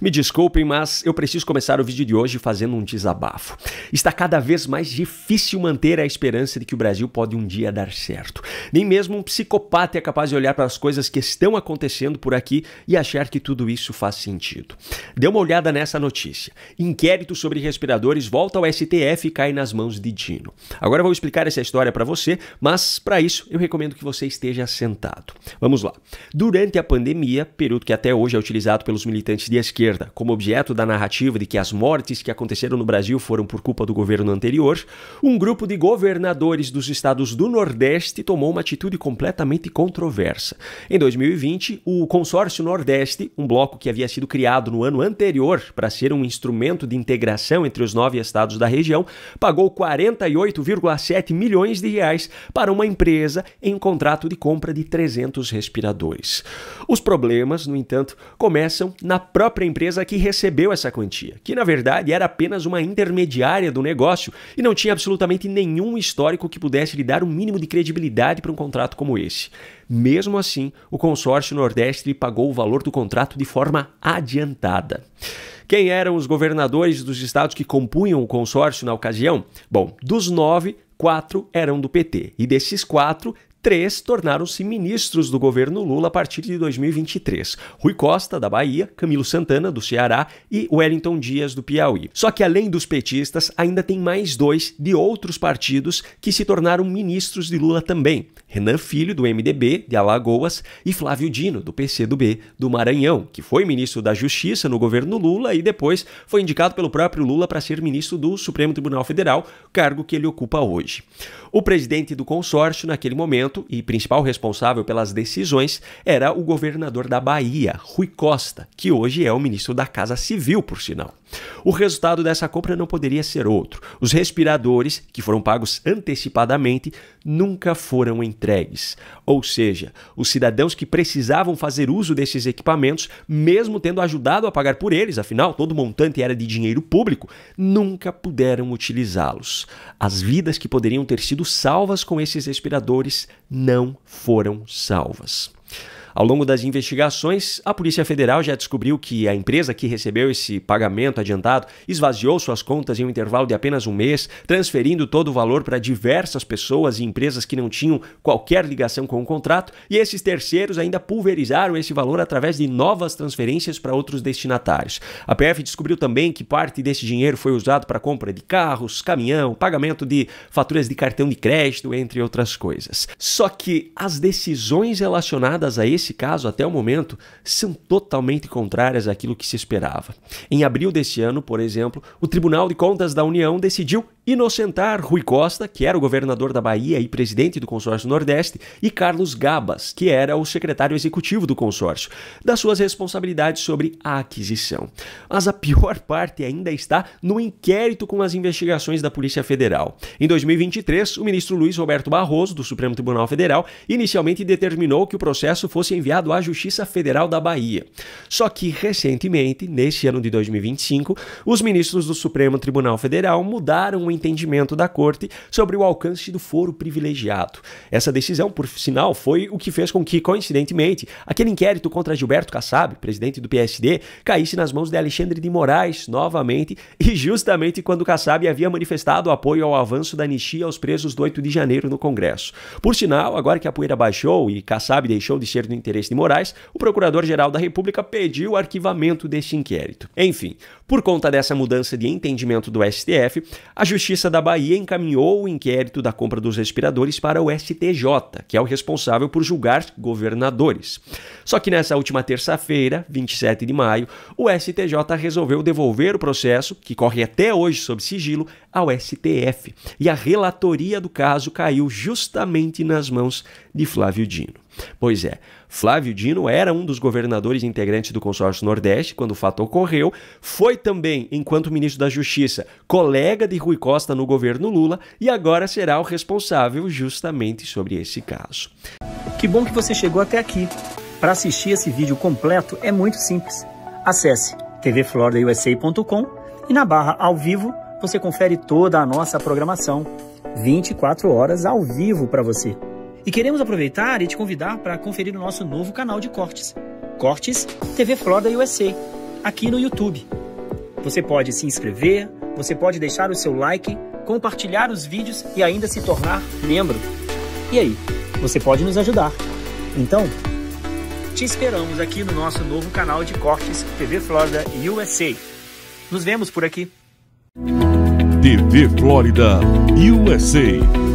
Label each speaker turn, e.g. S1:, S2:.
S1: Me desculpem, mas eu preciso começar o vídeo de hoje fazendo um desabafo. Está cada vez mais difícil manter a esperança de que o Brasil pode um dia dar certo. Nem mesmo um psicopata é capaz de olhar para as coisas que estão acontecendo por aqui e achar que tudo isso faz sentido. Dê uma olhada nessa notícia. Inquérito sobre respiradores volta ao STF e cai nas mãos de Dino. Agora eu vou explicar essa história para você, mas para isso eu recomendo que você esteja sentado. Vamos lá. Durante a pandemia, período que até hoje é utilizado pelos militantes de esquerda como objeto da narrativa de que as mortes que aconteceram no Brasil foram por culpa do governo anterior, um grupo de governadores dos estados do Nordeste tomou uma atitude completamente controversa. Em 2020, o Consórcio Nordeste, um bloco que havia sido criado no ano anterior para ser um instrumento de integração entre os 9 estados da região, pagou 48,7 milhões de reais para uma empresa em um contrato de compra de 300 respiradores. Os problemas, no entanto, começam na própria empresa que recebeu essa quantia, que na verdade era apenas uma intermediária do negócio e não tinha absolutamente nenhum histórico que pudesse lhe dar um mínimo de credibilidade para um contrato como esse. Mesmo assim, o Consórcio Nordeste lhe pagou o valor do contrato de forma adiantada. Quem eram os governadores dos estados que compunham o consórcio na ocasião? Bom, dos 9, 4 eram do PT, e desses 4, 3 tornaram-se ministros do governo Lula a partir de 2023. Rui Costa, da Bahia, Camilo Santana, do Ceará e Wellington Dias, do Piauí. Só que além dos petistas, ainda tem mais 2 de outros partidos que se tornaram ministros de Lula também. Renan Filho, do MDB, de Alagoas, e Flávio Dino, do PCdoB, do Maranhão, que foi ministro da Justiça no governo Lula e depois foi indicado pelo próprio Lula para ser ministro do Supremo Tribunal Federal, cargo que ele ocupa hoje. O presidente do consórcio, naquele momento, e principal responsável pelas decisões, era o governador da Bahia, Rui Costa, que hoje é o ministro da Casa Civil, por sinal. O resultado dessa compra não poderia ser outro. Os respiradores, que foram pagos antecipadamente, nunca foram entregues. Ou seja, os cidadãos que precisavam fazer uso desses equipamentos, mesmo tendo ajudado a pagar por eles, afinal, todo o montante era de dinheiro público, nunca puderam utilizá-los. As vidas que poderiam ter sido salvas com esses respiradores não foram salvas. Ao longo das investigações, a Polícia Federal já descobriu que a empresa que recebeu esse pagamento adiantado esvaziou suas contas em um intervalo de apenas um mês, transferindo todo o valor para diversas pessoas e empresas que não tinham qualquer ligação com o contrato, e esses terceiros ainda pulverizaram esse valor através de novas transferências para outros destinatários. A PF descobriu também que parte desse dinheiro foi usado para compra de carros, caminhão, pagamento de faturas de cartão de crédito, entre outras coisas. Só que as decisões relacionadas a esse caso, até o momento, são totalmente contrárias àquilo que se esperava. Em abril desse ano, por exemplo, o Tribunal de Contas da União decidiu inocentar Rui Costa, que era o governador da Bahia e presidente do Consórcio Nordeste, e Carlos Gabas, que era o secretário executivo do consórcio, das suas responsabilidades sobre a aquisição. Mas a pior parte ainda está no inquérito com as investigações da Polícia Federal. Em 2023, o ministro Luiz Roberto Barroso, do Supremo Tribunal Federal, inicialmente determinou que o processo fosse enviado à Justiça Federal da Bahia. Só que, recentemente, neste ano de 2025, os ministros do Supremo Tribunal Federal mudaram o entendimento da Corte sobre o alcance do foro privilegiado. Essa decisão, por sinal, foi o que fez com que, coincidentemente, aquele inquérito contra Gilberto Kassab, presidente do PSD, caísse nas mãos de Alexandre de Moraes novamente, e justamente quando Kassab havia manifestado apoio ao avanço da anistia aos presos do 8 de janeiro no Congresso. Por sinal, agora que a poeira baixou e Kassab deixou de ser do interesse de Moraes, o Procurador-Geral da República pediu o arquivamento deste inquérito. Enfim, por conta dessa mudança de entendimento do STF, a Justiça da Bahia encaminhou o inquérito da compra dos respiradores para o STJ, que é o responsável por julgar governadores. Só que nessa última terça-feira, 27 de maio, o STJ resolveu devolver o processo, que corre até hoje sob sigilo, ao STF. E a relatoria do caso caiu justamente nas mãos de Flávio Dino. Pois é, Flávio Dino era um dos governadores integrantes do Consórcio Nordeste quando o fato ocorreu, foi também, enquanto ministro da Justiça, colega de Rui Costa no governo Lula e agora será o responsável justamente sobre esse caso.
S2: Que bom que você chegou até aqui. Para assistir esse vídeo completo é muito simples. Acesse tvfloridausa.com e na barra ao vivo você confere toda a nossa programação, 24 horas ao vivo para você. E queremos aproveitar e te convidar para conferir o nosso novo canal de cortes, Cortes TV Florida USA. aqui no YouTube. Você pode se inscrever, você pode deixar o seu like, compartilhar os vídeos e ainda se tornar membro. E aí, você pode nos ajudar. Então, te esperamos aqui no nosso novo canal de cortes TV Florida USA. Nos vemos por aqui.
S3: TV Florida USA.